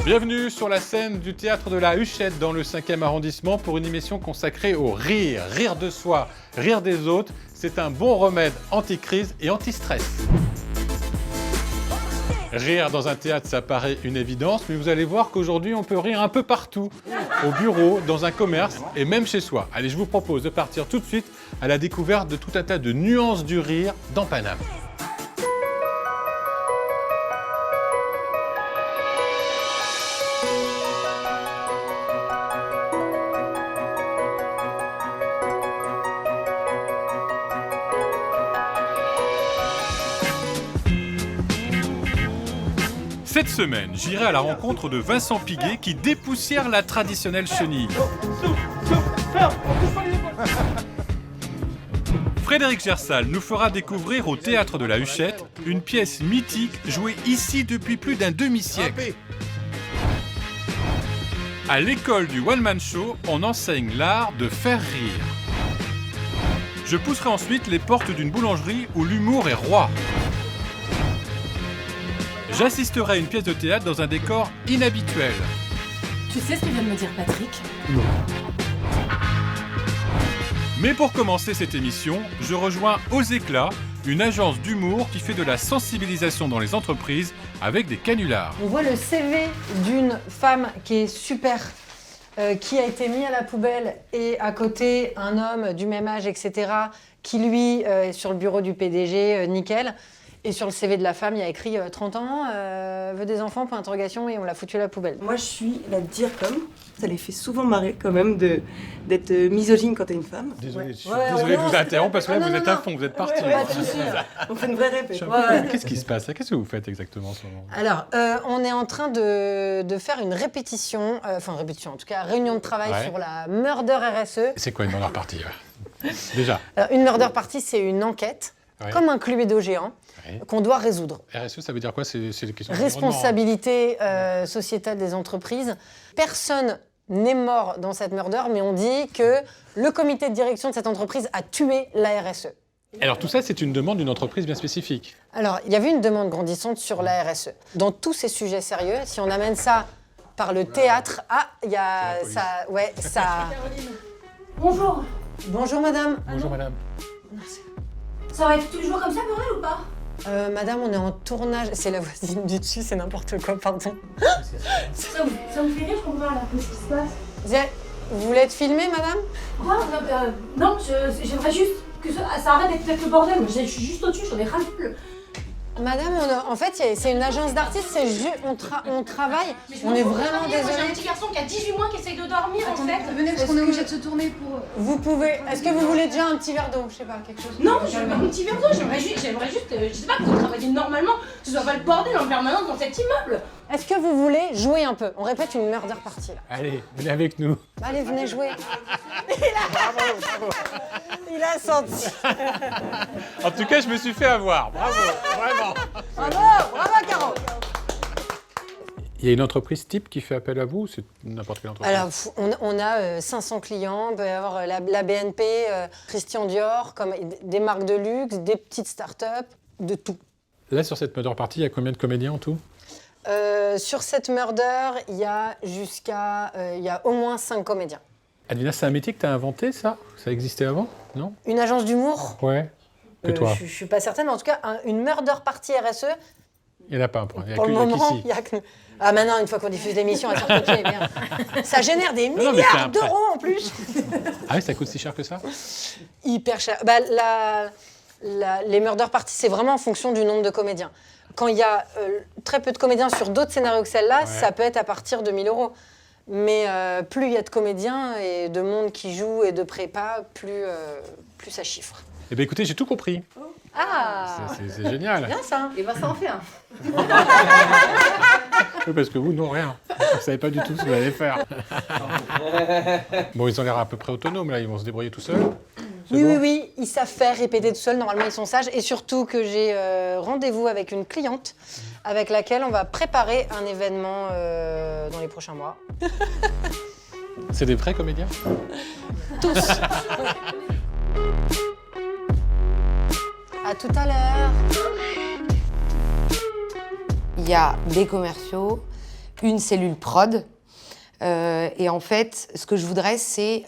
Bienvenue sur la scène du théâtre de la Huchette dans le 5e arrondissement pour une émission consacrée au rire. Rire de soi, rire des autres, c'est un bon remède anti-crise et anti-stress. Rire dans un théâtre, ça paraît une évidence, mais vous allez voir qu'aujourd'hui, on peut rire un peu partout. Au bureau, dans un commerce et même chez soi. Allez, je vous propose de partir tout de suite à la découverte de tout un tas de nuances du rire dans Paname. Cette semaine, j'irai à la rencontre de Vincent Piguet qui dépoussière la traditionnelle chenille. Frédéric Gersal nous fera découvrir au théâtre de la Huchette une pièce mythique jouée ici depuis plus d'un demi-siècle. À l'école du One Man Show, on enseigne l'art de faire rire. Je pousserai ensuite les portes d'une boulangerie où l'humour est roi. J'assisterai à une pièce de théâtre dans un décor inhabituel. Tu sais ce que vient de me dire Patrick ? Non. Mais pour commencer cette émission, je rejoins Aux Éclats, une agence d'humour qui fait de la sensibilisation dans les entreprises avec des canulars. On voit le CV d'une femme qui est super, qui a été mis à la poubelle, et à côté un homme du même âge, etc., qui lui est sur le bureau du PDG, nickel. Et sur le CV de la femme, il y a écrit 30 ans, veut des enfants, point d'interrogation, et on l'a foutu à la poubelle. Moi, je suis la dire comme. Ça les fait souvent marrer quand même d'être misogyne quand t'es une femme. Désolé, désolé de vous interrompre parce que là, vous êtes à fond, vous êtes parti. On fait une vraie répète. Qu'est-ce qui se passe? Qu'est-ce que vous faites exactement en ce moment? Alors, on est en train de faire une répétition, en tout cas, réunion de travail sur la Murder RSE. C'est quoi une murder party? Déjà. Alors, une Murder Party, c'est une enquête, comme un Cluedo géant, qu'on doit résoudre. RSE, ça veut dire quoi? C'est les questions responsabilité sociétale des entreprises. Personne n'est mort dans cette murder, mais on dit que le comité de direction de cette entreprise a tué la RSE. Alors tout ça, c'est une demande d'une entreprise bien spécifique. Alors, il y avait une demande grandissante sur la RSE. Dans tous ces sujets sérieux, si on amène ça par le théâtre, il y a ça... Ouais, ça... Bonjour. Bonjour, madame. Bonjour, madame. Ça va être toujours comme ça, bordel, ou pas ? Madame, on est en tournage. C'est la voisine du dessus, c'est n'importe quoi, pardon. Ça vous fait rire, je comprends là, qu'est-ce qui se passe ? Vous voulez être filmée, madame ? Quoi ? Non, j'aimerais juste que ça arrête d'être le bordel. Moi, je suis juste au-dessus, j'en ai ras le cul. Madame, en fait, c'est une agence d'artistes, c'est juste, on travaille, on est vraiment désolé. J'ai un petit garçon qui a 18 mois qui essaye de dormir. Attendez, en fait. venez parce qu'on est obligé de se tourner pour... Vous pouvez... Est-ce que vous voulez déjà un petit verre d'eau? Je sais pas, quelque chose. Non, je veux pas un petit verre d'eau, j'aimerais juste, je sais pas, que vous travaillez normalement, que ce soit pas le bordel en permanence dans cet immeuble. Est-ce que vous voulez jouer un peu? On répète une murder party, là. Allez, venez avec nous. Allez, venez jouer. Bravo. Il a senti. En tout cas, je me suis fait avoir. Bravo, vraiment. Bravo, Caro. Il y a une entreprise type qui fait appel à vous ou c'est n'importe quelle entreprise? Alors, on a 500 clients, on peut y avoir la BNP, Christian Dior, comme des marques de luxe, des petites startups, de tout. Là, sur cette murder party, il y a combien de comédiens en tout? Sur cette murder, il y a au moins 5 comédiens. Advina, c'est un métier que tu as inventé, ça? Ça existait avant, non? Une agence d'humour? Ouais. Que toi? Je suis pas certaine, mais en tout cas, une murder party RSE. Il n'y en a pas un point. Pour le moment, il y a que nous. Ah, maintenant, une fois qu'on diffuse l'émission, elle sort copier, bien. Ça génère des milliards d'euros en plus. Ah oui, ça coûte si cher que ça? Hyper cher. Bah, les murder parties, c'est vraiment en fonction du nombre de comédiens. Quand il y a très peu de comédiens sur d'autres scénarios que celle-là, ça peut être à partir de 1 000 €. Mais plus il y a de comédiens et de monde qui joue et de prépa, plus ça chiffre. Eh bien écoutez, j'ai tout compris. Ah, c'est génial. Bien ça. Et ben ça en fait un. Oui, parce que vous, non, rien. Vous ne savez pas du tout ce que vous allez faire. Bon, ils ont l'air à peu près autonomes, là. Ils vont se débrouiller tout seuls. Oui, ils savent faire répéter tout seuls. Normalement, ils sont sages. Et surtout que j'ai rendez-vous avec une cliente avec laquelle on va préparer un événement dans les prochains mois. C'est des vrais comédiens? Tous. À tout à l'heure. Il y a des commerciaux, une cellule prod. Et en fait, ce que je voudrais, c'est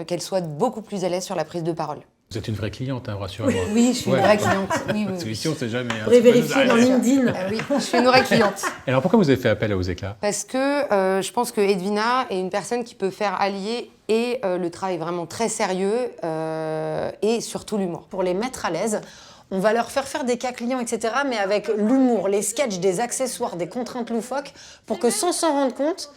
qu'elle soit beaucoup plus à l'aise sur la prise de parole. Vous êtes une vraie cliente, hein, rassurez-moi. Oui, je suis une vraie cliente. Oui, Parce que ici, on ne sait jamais. Hein, Vous pouvez vérifier dans LinkedIn. Oui, je suis une vraie cliente. Et alors, pourquoi vous avez fait appel à Aux Éclats? Parce que je pense que Edwina est une personne qui peut faire allier et le travail vraiment très sérieux et surtout l'humour. Pour les mettre à l'aise, on va leur faire des cas clients, etc., mais avec l'humour, les sketchs, des accessoires, des contraintes loufoques, pour que sans s'en rendre compte,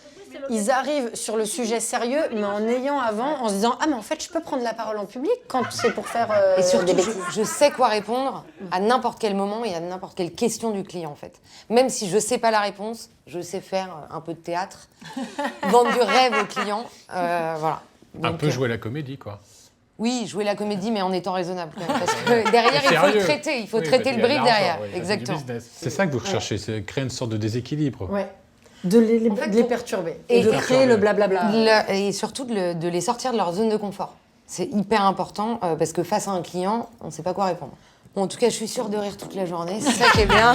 ils arrivent sur le sujet sérieux, mais en ayant avant, en se disant « Ah, mais en fait, je peux prendre la parole en public quand c'est pour faire Et surtout, des bêtises. je sais quoi répondre à n'importe quel moment et à n'importe quelle question du client, en fait. Même si je sais pas la réponse, je sais faire un peu de théâtre, vendre du rêve au client, voilà. Un Donc, peu jouer la comédie, quoi. Oui, jouer la comédie, mais en étant raisonnable, quand même, parce que derrière, il faut Sérieux. le traiter, il faut Oui, traiter parce le qu'il y a de brief l'argent, derrière, oui, c'est du exactement. business. C'est ça que vous recherchez, c'est créer une sorte de déséquilibre. Ouais. De les, En fait, de les pour- perturber. et Et de créer le blablabla. Et surtout de les sortir de leur zone de confort. C'est hyper important parce que face à un client, on ne sait pas quoi répondre. Bon, en tout cas, je suis sûre de rire toute la journée, c'est ça qui est bien.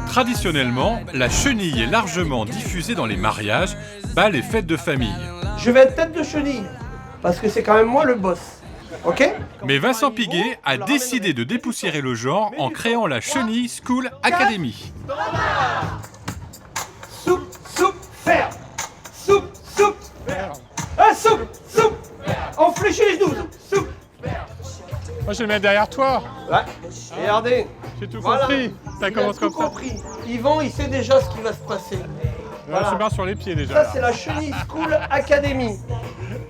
Traditionnellement, la chenille est largement diffusée dans les mariages, bals et fêtes de famille. Je vais être tête de chenille, parce que c'est quand même moi le boss. Ok? Mais Vincent Piguet a décidé de dépoussiérer le genre en créant la Chenille School Academy. Soupe, soupe, ferme. Soupe, soupe, ferme. Ah, soupe, soupe. On fléchit les genoux. Soupe. Moi, je vais le mettre derrière toi. Ouais. Regardez. J'ai tout Voilà. compris. Ça Il commence a comme tout ça. compris. Yvan, il sait déjà ce qui va se passer. Je suis bien sur les pieds déjà. Ça, là. c'est la Chenille School Academy.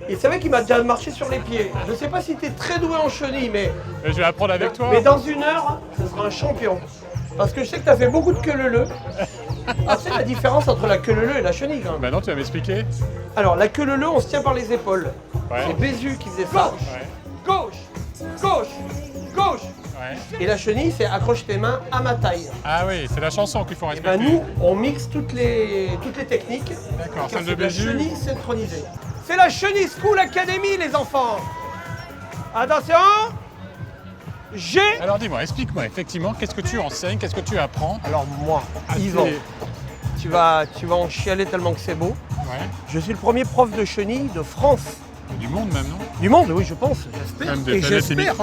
Et c'est vrai qu'il m'a déjà marché sur les pieds. Je sais pas si tu es très doué en chenille, mais Mais je vais apprendre avec toi. Mais dans une heure, ce sera un champion. Parce que je sais que tu as fait beaucoup de queue-leu-leu. Ah, c'est la différence entre la queue-leu-leu et la chenille, quand même. Maintenant, tu vas m'expliquer. Alors, la queue-leu-leu, on se tient par les épaules. Ouais. C'est Bézu qui faisait ça. Ouais. Gauche, gauche, gauche. Ouais. Et la chenille, c'est accroche tes mains à ma taille. Ah oui, c'est la chanson qu'il faut Et respecter. ben nous, on mixe toutes les techniques. D'accord, car celle de c'est la Bézu. chenille synchronisée. C'est la Chenille School Academy, les enfants. Attention. J'ai... Alors dis-moi, explique-moi effectivement, qu'est-ce que tu enseignes, qu'est-ce que tu apprends? Alors moi, Ah, Yvan, c'est- tu vas en chialer tellement que c'est beau. Ouais. Je suis le premier prof de chenille de France. Du monde même, non? Du monde, oui, je pense, j'espère. Même Et des j'espère.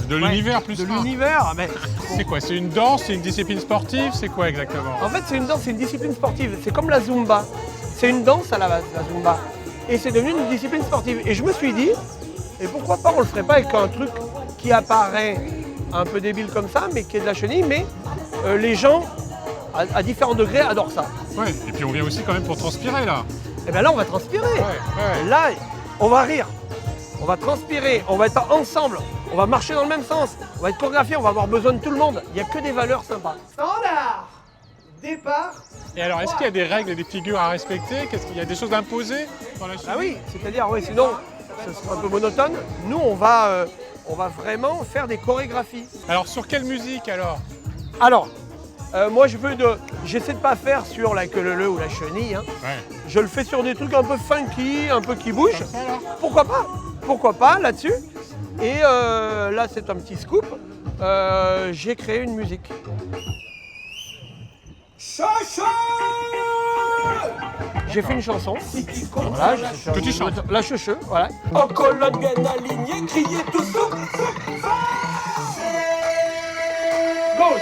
de l'univers plus De ça. l'univers, mais... C'est quoi? C'est une danse, c'est une discipline sportive, c'est quoi exactement? En fait, c'est une danse, c'est une discipline sportive. C'est comme la Zumba. C'est une danse à la base, la Zumba. Et c'est devenu une discipline sportive. Et je me suis dit, et pourquoi pas, on le ferait pas avec un truc qui apparaît un peu débile comme ça, mais qui est de la chenille, mais les gens, à différents degrés, adorent ça. Ouais, et puis on vient aussi quand même pour transpirer là. Et bien là, on va transpirer. Ouais. Là, on va rire. On va transpirer, on va être ensemble, on va marcher dans le même sens, on va être chorégraphié, on va avoir besoin de tout le monde. Il n'y a que des valeurs sympas. Standard. Départ. Et alors, est-ce qu'il y a des règles et des figures à respecter? Qu'est-ce qu'il y a des choses imposées dans la chenille? Ah oui, c'est-à-dire, oui, sinon, ce sera un peu monotone. Nous, on va vraiment faire des chorégraphies. Alors, sur quelle musique alors? Alors, moi, j'essaie de pas faire sur la queue-leu ou la chenille. Hein. Ouais. Je le fais sur des trucs un peu funky, un peu qui bougent. Comme ça, alors? Pourquoi pas? Pourquoi pas là-dessus? Et là, c'est un petit scoop. J'ai créé une musique. J'ai fait une chanson. Voilà, Que tu chantes. La cheucheu, voilà. En colonne bien alignée, criez tout soupe. Gauche.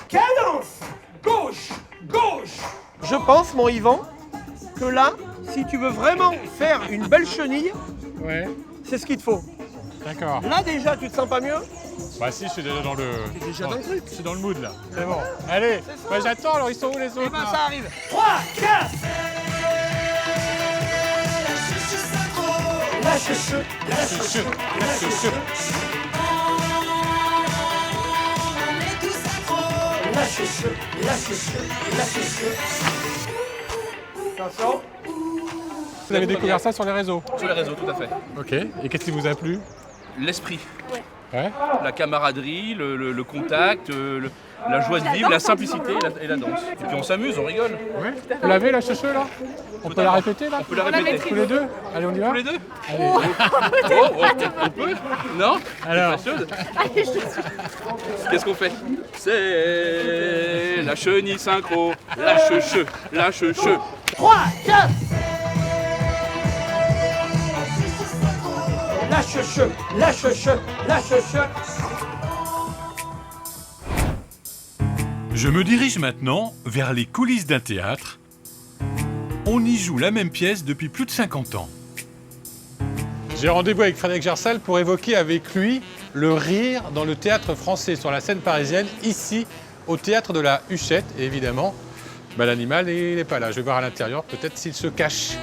Cadence. Gauche. Gauche. Je pense, mon Yvan, que là, si tu veux vraiment faire une belle chenille, Ouais. c'est ce qu'il te faut. D'accord. Là déjà, tu te sens pas mieux? Bah si, je suis déjà dans le... T'es déjà dans le truc. Je suis dans le mood là. C'est bon. Allez, C'est ça. bah, j'attends alors, ils sont où les autres Eh ben là ça arrive. 3, 4. La chouchou, la chouchou, la chouchou. La chouchou, la chouchou, la chouchou. Attention. Vous avez découvert ça sur les réseaux? Sur les réseaux, tout à fait. Ok. Et qu'est-ce qui vous a plu? L'esprit. Ouais. La camaraderie, le contact, la joie de vivre, la simplicité et la danse. Et puis on s'amuse, on rigole. Ouais. Vous l'avez la chaussure là? On peut la répéter là? On peut la répéter. Tous les deux? Allez, on y va? Tous les deux? Allez. On peut? Non? Alors. T'es pas chaude? Qu'est-ce qu'on fait? C'est la chenille synchro, la cheveux, la cheveux. 3, 4. Lâche-che. Je me dirige maintenant vers les coulisses d'un théâtre. On y joue la même pièce depuis plus de 50 ans. J'ai rendez-vous avec Frédéric Gersal pour évoquer avec lui le rire dans le théâtre français sur la scène parisienne, ici au théâtre de la Huchette. Et évidemment, l'animal, il n'est pas là. Je vais voir à l'intérieur, peut-être s'il se cache.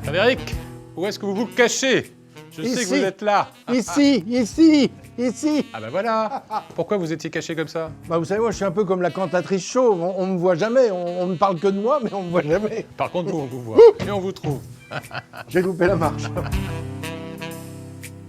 Frédéric, où est-ce que vous vous cachez? Je sais que vous êtes là. Ici. Ah ben voilà. Pourquoi vous étiez caché comme ça? Bah vous savez, moi je suis un peu comme la cantatrice chauve. On me voit jamais. On ne parle que de moi, mais on me voit jamais. Par contre, vous, on vous voit. Et on vous trouve. J'ai loupé la marche.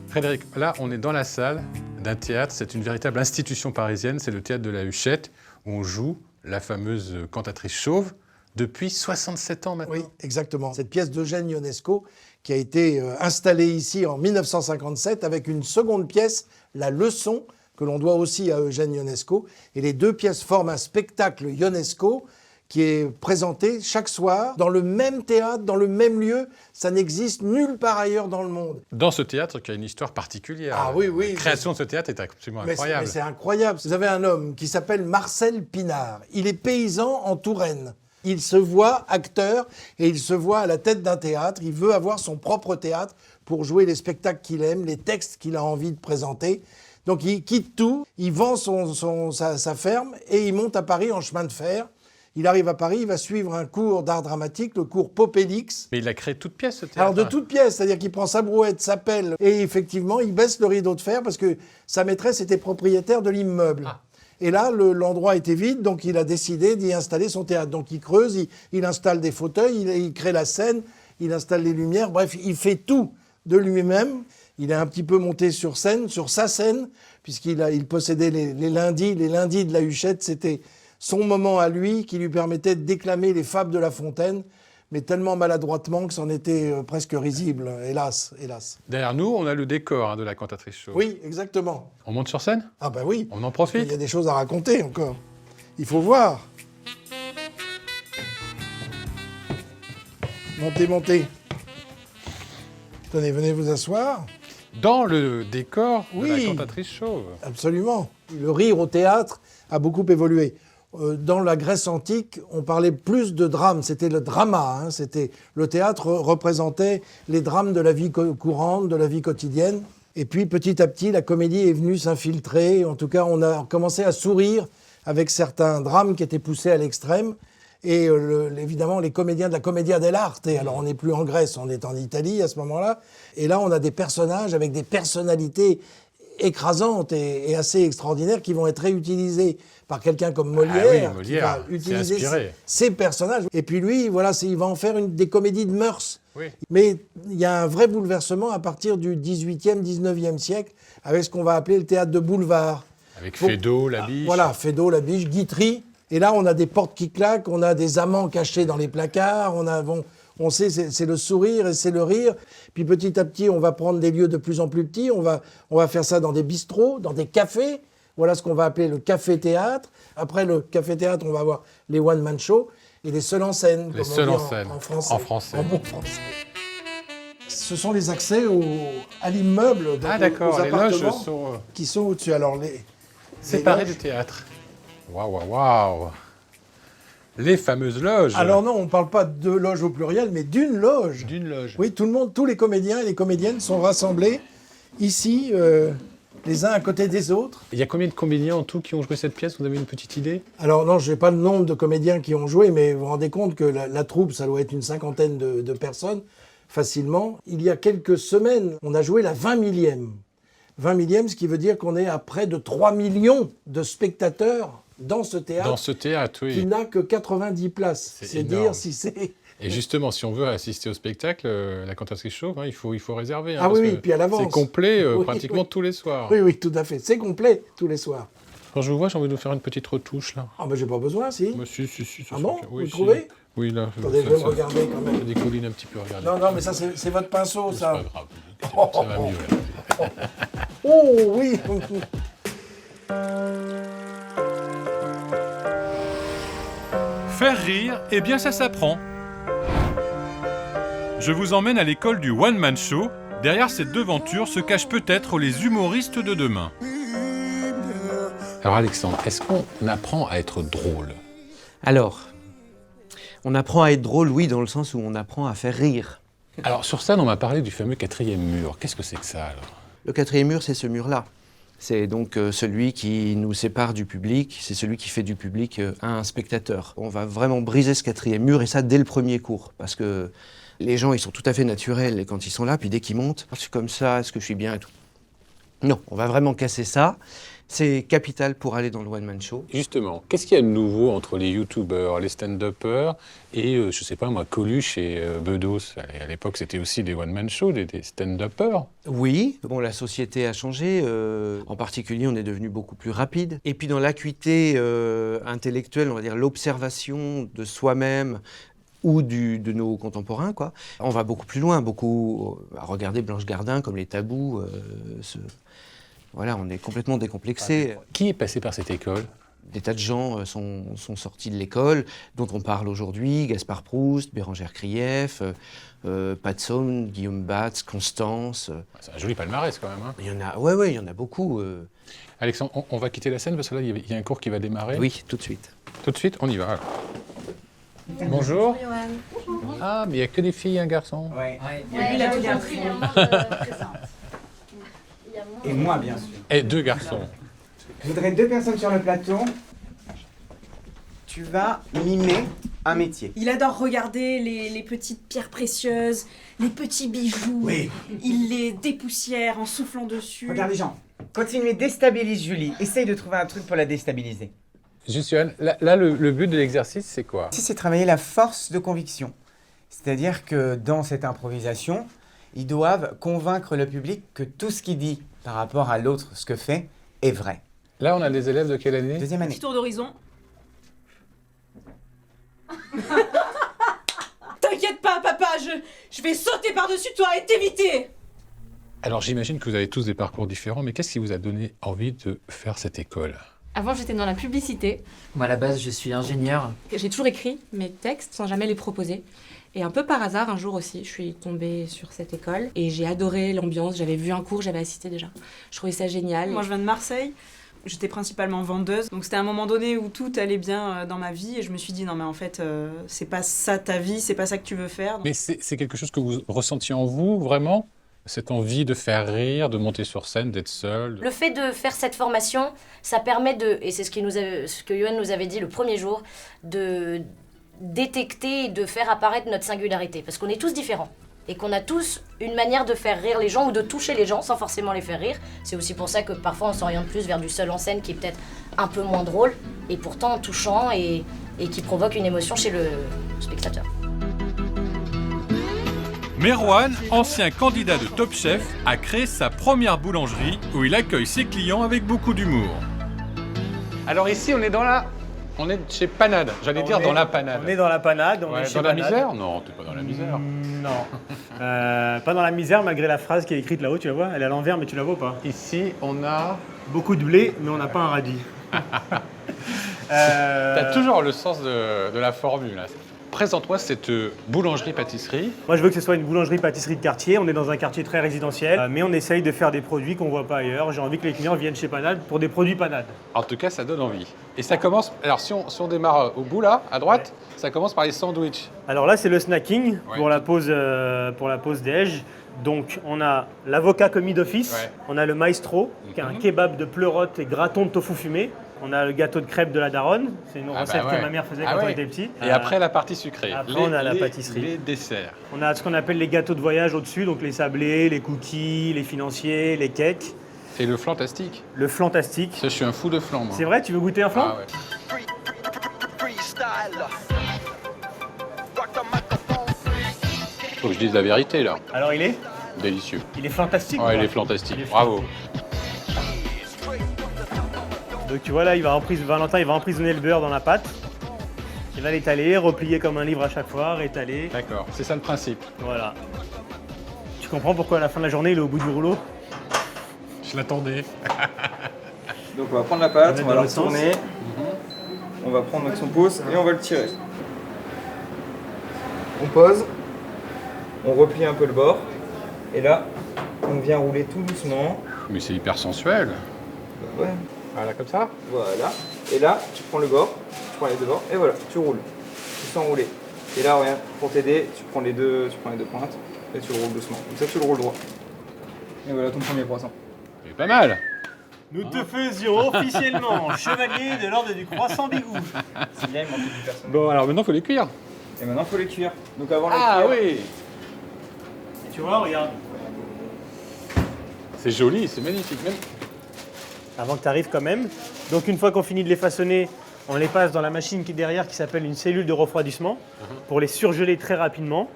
Frédéric, là, on est dans la salle d'un théâtre. C'est une véritable institution parisienne. C'est le théâtre de la Huchette, où on joue la fameuse cantatrice chauve depuis 67 ans maintenant. Oui, exactement. Cette pièce d'Eugène Ionesco qui a été installée ici en 1957 avec une seconde pièce, La Leçon, que l'on doit aussi à Eugène Ionesco. Et les deux pièces forment un spectacle Ionesco qui est présenté chaque soir dans le même théâtre, dans le même lieu. Ça n'existe nulle part ailleurs dans le monde. Dans ce théâtre qui a une histoire particulière. Ah oui. La création de ce théâtre est absolument incroyable. Mais c'est incroyable. Vous avez un homme qui s'appelle Marcel Pinard. Il est paysan en Touraine. Il se voit acteur et il se voit à la tête d'un théâtre. Il veut avoir son propre théâtre pour jouer les spectacles qu'il aime, les textes qu'il a envie de présenter. Donc il quitte tout, il vend sa ferme et il monte à Paris en chemin de fer. Il arrive à Paris, il va suivre un cours d'art dramatique, le cours Popélix. Mais il a créé toute pièce, ce théâtre. Alors de toute pièce, c'est-à-dire qu'il prend sa brouette, sa pelle et effectivement il baisse le rideau de fer parce que sa maîtresse était propriétaire de l'immeuble. Ah. Et là, l'endroit était vide, donc il a décidé d'y installer son théâtre. Donc il creuse, il installe des fauteuils, il crée la scène, il installe les lumières, bref, il fait tout de lui-même. Il est un petit peu monté sur scène, sur sa scène, puisqu'il possédait les lundis. Les lundis de la Huchette, c'était son moment à lui qui lui permettait de déclamer les fables de La Fontaine, mais tellement maladroitement que c'en était presque risible, hélas. Derrière nous, on a le décor de la cantatrice chauve. Oui, exactement. On monte sur scène? Ah ben oui. On en profite? Il y a des choses à raconter encore. Il faut voir. Montez. Tenez, venez vous asseoir. Dans le décor de Oui. la cantatrice chauve. Absolument. Le rire au théâtre a beaucoup évolué. Dans la Grèce antique, on parlait plus de drame. C'était le drama. C'était le théâtre représentait les drames de la vie courante, de la vie quotidienne. Et puis petit à petit, la comédie est venue s'infiltrer. En tout cas, on a commencé à sourire avec certains drames qui étaient poussés à l'extrême. Et évidemment, les comédiens de la Commedia dell'arte. Alors, on n'est plus en Grèce, on est en Italie à ce moment-là. Et là, on a des personnages avec des personnalités écrasantes et assez extraordinaires qui vont être réutilisés par quelqu'un comme Molière, Molière, qui va utiliser inspiré. ces personnages. Et puis lui, voilà, il va en faire des comédies de mœurs. Oui. Mais il y a un vrai bouleversement à partir du 18e, 19e siècle avec ce qu'on va appeler le théâtre de boulevard. Avec Feydeau, Labiche. Voilà, Feydeau, Labiche, Guitry. Et là, on a des portes qui claquent, on a des amants cachés dans les placards, on sait, c'est le sourire et c'est le rire. Puis petit à petit, on va prendre des lieux de plus en plus petits, on va faire ça dans des bistrots, dans des cafés. Voilà ce qu'on va appeler le café-théâtre. Après le café-théâtre, on va avoir les one-man shows et les seuls en scène. Les seuls en scène, en français. En bon français. Ce sont les accès à l'immeuble, Ah d'accord, les loges sont qui sont au-dessus. Alors séparées du théâtre. Waouh. Les fameuses loges. Alors non, on ne parle pas de loge au pluriel, mais d'une loge. D'une loge. Oui, tout le monde, tous les comédiens et les comédiennes sont rassemblés ici, les uns à côté des autres. Il y a combien de comédiens en tout qui ont joué cette pièce? Vous avez une petite idée? Alors non, je n'ai pas le nombre de comédiens qui ont joué, mais vous vous rendez compte que la troupe, ça doit être une cinquantaine de personnes, facilement. Il y a quelques semaines, on a joué la 20 millième. 20 millième, ce qui veut dire qu'on est à près de 3 millions de spectateurs dans ce théâtre, Dans ce théâtre, qui oui. n'a que 90 places. C'est C'est énorme. dire si c'est... Et justement, si on veut assister au spectacle, la cantatrice chauve, hein, il faut réserver. Hein, Ah parce oui, que puis à l'avance. c'est complet Oui, pratiquement oui. tous les soirs. Oui, oui, tout à fait. C'est complet tous les soirs. Quand je vous vois, j'ai envie de vous faire une petite retouche, là. Ah, mais j'ai pas besoin, si. Bah, si, ça Ah se bon, fait. vous si. trouvez? Oui, là. Attendez, je vais me regarder quand Il y a même. des collines un petit peu, regardez. Non, non, mais ça, c'est votre pinceau, C'est ça. pas grave. Ça va mieux, là. Oh, oui. Faire rire, eh bien ça s'apprend. Je vous emmène à l'école du One Man Show. Derrière cette devanture se cachent peut-être les humoristes de demain. Alors Alexandre, est-ce qu'on apprend à être drôle? Alors, on apprend à être drôle, oui, dans le sens où on apprend à faire rire. Alors sur scène, on m'a parlé du fameux 4e mur. Qu'est-ce que c'est que ça alors? Le 4e mur, c'est ce mur-là. C'est donc celui qui nous sépare du public, c'est celui qui fait du public un spectateur. On va vraiment briser ce 4e mur, et ça dès le premier cours, parce que les gens, ils sont tout à fait naturels quand ils sont là, puis dès qu'ils montent, je suis comme ça, est-ce que je suis bien et tout. Non, on va vraiment casser ça. C'est capital pour aller dans le one-man show. Justement, qu'est-ce qu'il y a de nouveau entre les youtubeurs, les stand-uppers et, je sais pas moi, Coluche et Bedos? À l'époque, c'était aussi des one-man shows, des stand-uppers. Oui, bon, la société a changé. En particulier, on est devenu beaucoup plus rapide. Et puis dans l'acuité intellectuelle, on va dire l'observation de soi-même ou de nos contemporains, quoi. On va beaucoup plus loin, beaucoup à regarder Blanche Gardin comme les tabous. Voilà, on est complètement décomplexé. Qui est passé par cette école? Des tas de gens sont sortis de l'école, dont on parle aujourd'hui, Gaspard Proust, Bérengère Krief, Patson, Guillaume Batz, Constance. C'est un joli palmarès quand même. Hein. Il y en a, ouais, il y en a beaucoup. Alexandre, on va quitter la scène parce que là, il y a un cours qui va démarrer. Oui, tout de suite. Tout de suite, on y va. Alors. Bonjour. Ah, mais il n'y a que des filles et un garçon. Et moi, bien sûr. Et 2 garçons. Je voudrais 2 personnes sur le plateau. Tu vas mimer un métier. Il adore regarder les petites pierres précieuses, les petits bijoux. Oui. Il les dépoussière en soufflant dessus. Regarde les gens. Continuez, déstabilise Julie. Essaye de trouver un truc pour la déstabiliser. Juste, Johan, là le but de l'exercice, c'est quoi? C'est travailler la force de conviction. C'est-à-dire que dans cette improvisation, ils doivent convaincre le public que tout ce qu'il dit par rapport à l'autre, ce que fait, est vrai. Là, on a des élèves de quelle année? 2e année. Petit tour d'horizon. T'inquiète pas, papa, je vais sauter par-dessus toi et t'éviter. Alors, j'imagine que vous avez tous des parcours différents, mais qu'est-ce qui vous a donné envie de faire cette école? Avant, j'étais dans la publicité. Moi, à la base, je suis ingénieur. J'ai toujours écrit mes textes sans jamais les proposer. Et un peu par hasard, un jour aussi, je suis tombée sur cette école et j'ai adoré l'ambiance. J'avais vu un cours, j'avais assisté déjà. Je trouvais ça génial. Moi, je viens de Marseille. J'étais principalement vendeuse. Donc, c'était un moment donné où tout allait bien dans ma vie. Et je me suis dit, non, mais en fait, c'est pas ça ta vie, c'est pas ça que tu veux faire. Donc... Mais c'est quelque chose que vous ressentiez en vous, vraiment? Cette envie de faire rire, de monter sur scène, d'être seul? Le fait de faire cette formation, ça permet et c'est ce que Johan nous avait dit le premier jour, de détecter et de faire apparaître notre singularité. Parce qu'on est tous différents. Et qu'on a tous une manière de faire rire les gens ou de toucher les gens sans forcément les faire rire. C'est aussi pour ça que parfois on s'oriente plus vers du seul en scène qui est peut-être un peu moins drôle et pourtant touchant et qui provoque une émotion chez le spectateur. Merwan, ancien candidat de Top Chef, a créé sa première boulangerie où il accueille ses clients avec beaucoup d'humour. Alors ici, on est chez Panade, dans la panade. On est dans la panade. Ouais, dans la misère? Non, t'es pas dans la misère. Non. Pas dans la misère, malgré la phrase qui est écrite là-haut, tu la vois? Elle est à l'envers, mais tu la vois ou pas? Ici, on a... beaucoup de blé, mais on n'a pas un radis. T'as toujours le sens de la formule. Là. Présente-moi cette boulangerie-pâtisserie. Moi, je veux que ce soit une boulangerie-pâtisserie de quartier. On est dans un quartier très résidentiel, mais on essaye de faire des produits qu'on ne voit pas ailleurs. J'ai envie que les clients viennent chez Panade pour des produits Panade. En tout cas, ça donne envie. Et ça commence... Alors, si on démarre au bout, là, à droite, ça commence par les sandwichs. Alors là, c'est le snacking pour la pause déj. Donc, on a l'avocat commis d'office. Ouais. On a le maestro, qui est un kebab de pleurote et graton de tofu fumé. On a le gâteau de crêpes de la daronne, c'est une recette que ma mère faisait quand on était petit. Et après la partie sucrée, après on a la pâtisserie. Les desserts. On a ce qu'on appelle les gâteaux de voyage au-dessus, donc les sablés, les cookies, les financiers, les cakes. Et le flantastique. Le flantastique. Ça, je suis un fou de flan, moi. C'est vrai, tu veux goûter un flan? Ah ouais. Faut que je dise la vérité, là. Alors, il est? Délicieux. Il est fantastique. Ouais, il est fantastique. Bravo. Donc tu vois là, Valentin, il va emprisonner le beurre dans la pâte. Il va l'étaler, replier comme un livre à chaque fois, rétaler. D'accord, c'est ça le principe. Voilà. Tu comprends pourquoi à la fin de la journée, il est au bout du rouleau? Je l'attendais. Donc on va prendre la pâte, on va la dans l'autre retourner. On va prendre avec son pouce et on va le tirer. On pose, on replie un peu le bord. Et là, on vient rouler tout doucement. Mais c'est hyper sensuel. Ouais. Voilà, comme ça. Voilà. Et là, tu prends le bord, tu prends les deux bords, et voilà, tu roules. Tu sens rouler. Et là, regarde, pour t'aider, tu prends les deux pointes, et tu le roules doucement. Comme ça, tu le roules droit. Et voilà ton premier croissant. C'est pas mal. Nous te faisions officiellement chevalier de l'ordre du croissant Bigou. C'est bien, il manque plus personne. Bon, alors maintenant, il faut les cuire. Et maintenant, il faut les cuire. Donc avant Ah les cuire, oui. Et tu vois, regarde. C'est joli, c'est magnifique. Même. Avant que tu arrives quand même. Donc une fois qu'on finit de les façonner, on les passe dans la machine qui est derrière qui s'appelle une cellule de refroidissement pour les surgeler très rapidement.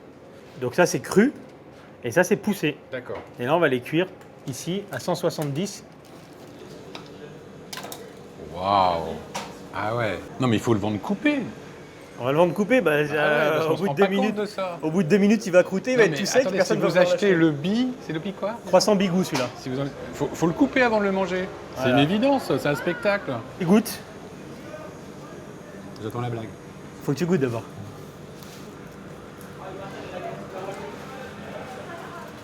Donc ça c'est cru et ça c'est poussé. D'accord. Et là on va les cuire ici à 170. Waouh. Ah ouais. Non mais il faut le vendre coupé. On va le vendre coupé, parce qu'on au se bout rend de 2 pas compte minutes. de ça. Au bout de 2 minutes, il va croûter, il va Non, être mais tout sec, attendez, personne si ne va vous vouloir achetez l'acheter. le bi, c'est le bi quoi? Croissant Bigou celui-là. Si vous faut le couper avant de le manger. C'est une évidence, c'est un spectacle. Et goûte. J'attends la blague. Faut que tu goûtes d'abord.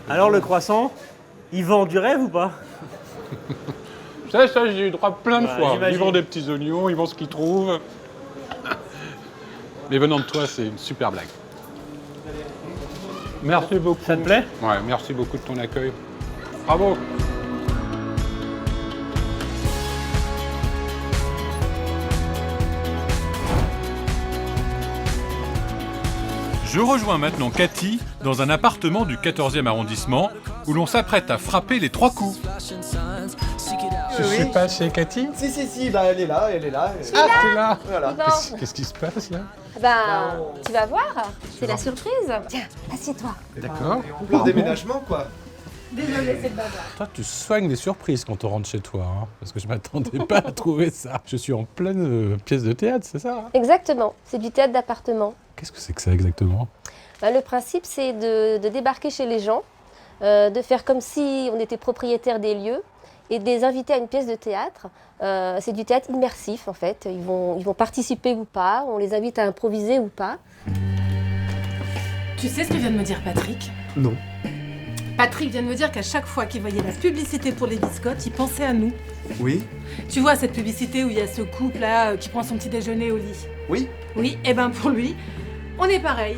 Alors le croissant, il vend du rêve ou pas? Ça j'ai eu droit plein de fois. j'imagine. Ils vendent des petits oignons, ils vendent ce qu'ils trouvent. Mais venant de toi, c'est une super blague. Merci beaucoup. Ça te plaît? Ouais, merci beaucoup de ton accueil. Bravo. Je rejoins maintenant Cathy dans un appartement du 14e arrondissement où l'on s'apprête à frapper les 3 coups. Je suis pas chez Cathy? Si, bah elle est là. Ah, t'es là. Voilà. Qu'est-ce qui se passe là? Tu vas voir, c'est la surprise. Tiens, assieds-toi. D'accord. En plein déménagement, quoi. Désolée, c'est le bazar. Toi, tu soignes des surprises quand on rentre chez toi, hein, parce que je m'attendais pas à trouver ça. Je suis en pleine pièce de théâtre, c'est ça? Hein? Exactement, c'est du théâtre d'appartement. Qu'est-ce que c'est que ça exactement? Le principe, c'est de débarquer chez les gens, de faire comme si on était propriétaire des lieux et de les inviter à une pièce de théâtre. C'est du théâtre immersif en fait. Ils vont participer ou pas, on les invite à improviser ou pas. Tu sais ce que vient de me dire Patrick? Non. Patrick vient de me dire qu'à chaque fois qu'il voyait la publicité pour les biscottes, il pensait à nous. Oui. Tu vois cette publicité où il y a ce couple-là qui prend son petit déjeuner au lit? Oui. Oui, et ben pour lui, on est pareil.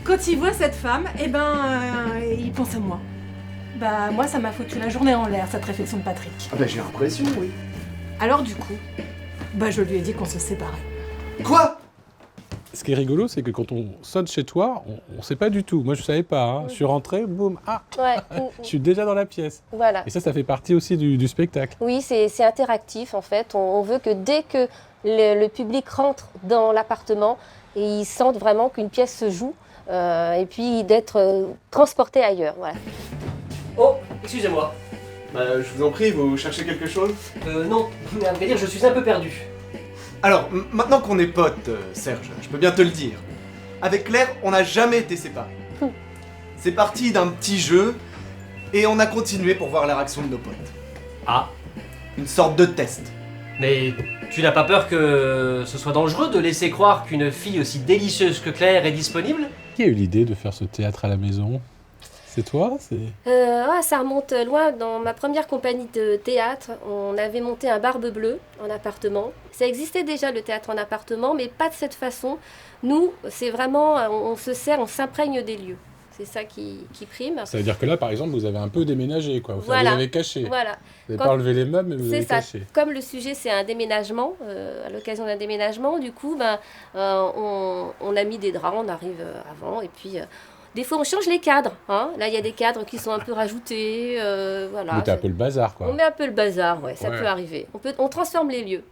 Quand il voit cette femme, il pense à moi. Bah moi ça m'a foutu la journée en l'air, cette réflexion de Patrick. Ah bah j'ai l'impression, oui. Alors du coup, je lui ai dit qu'on se séparait. Quoi? Ce qui est rigolo, c'est que quand on sonne chez toi, on sait pas du tout. Moi, je savais pas. Hein. Je suis rentré, boum, Ouais. je suis déjà dans la pièce. Voilà. Et ça fait partie aussi du spectacle. Oui, c'est interactif en fait. On veut que dès que le public rentre dans l'appartement, et ils sentent vraiment qu'une pièce se joue, et puis d'être transporté ailleurs. Voilà. Oh, excusez-moi. Je vous en prie, vous cherchez quelque chose? Non, à vrai dire, je suis un peu perdu. Alors, maintenant qu'on est potes, Serge, je peux bien te le dire. Avec Claire, on n'a jamais été séparés. C'est parti d'un petit jeu, et on a continué pour voir la réaction de nos potes. Ah. Une sorte de test. Mais tu n'as pas peur que ce soit dangereux de laisser croire qu'une fille aussi délicieuse que Claire est disponible? Qui a eu l'idée de faire ce théâtre à la maison? C'est toi? Ça remonte loin. Dans ma première compagnie de théâtre, on avait monté un Barbe Bleue en appartement. Ça existait déjà le théâtre en appartement, mais pas de cette façon. Nous, c'est vraiment, on se sert, on s'imprègne des lieux. C'est ça qui prime. Ça veut dire que là, par exemple, vous avez un peu déménagé, quoi. Vous Voilà. avez caché. Voilà. Vous n'avez pas enlevé les meubles, mais vous avez C'est ça. caché. Comme le sujet, c'est un déménagement, à l'occasion d'un déménagement, du coup, on a mis des draps, on arrive avant, et puis Des fois, on change les cadres. Hein. Là, il y a des cadres qui sont un peu rajoutés. Voilà. Mettez un peu le bazar, quoi. On met un peu le bazar, ouais, ça Ouais. peut arriver. On transforme les lieux.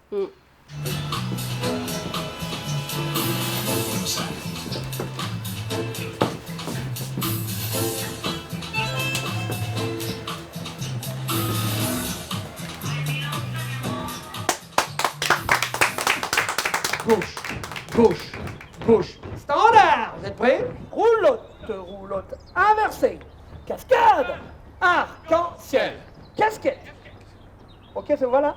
Gauche, gauche, gauche. Standard, vous êtes prêts? Roulotte inversée. Cascade, arc-en-ciel. Casquette. Ok, c'est voilà.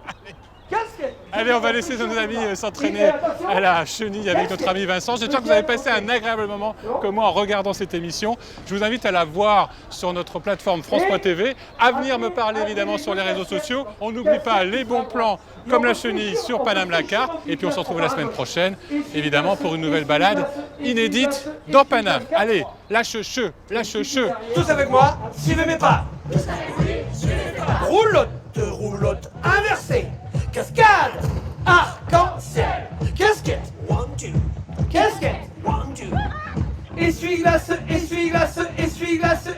Casquette. Allez, on va laisser nos amis s'entraîner à la chenille avec notre ami Vincent. J'espère que vous avez passé un agréable moment comme moi en regardant cette émission. Je vous invite à la voir sur notre plateforme France.tv, à venir me parler évidemment sur les réseaux sociaux. On n'oublie pas les bons plans comme la chenille sur Paname la carte. Et puis on se retrouve la semaine prochaine, évidemment, pour une nouvelle balade inédite dans Paname. Allez, lâche-cheux. Tous avec moi, suivez mes pas. Roulotte inversée. Cascade, arc-en-ciel. Casquette. 1, 2. Casquette. 1, 2. Essuie-glace, essuie-glace, essuie-glace,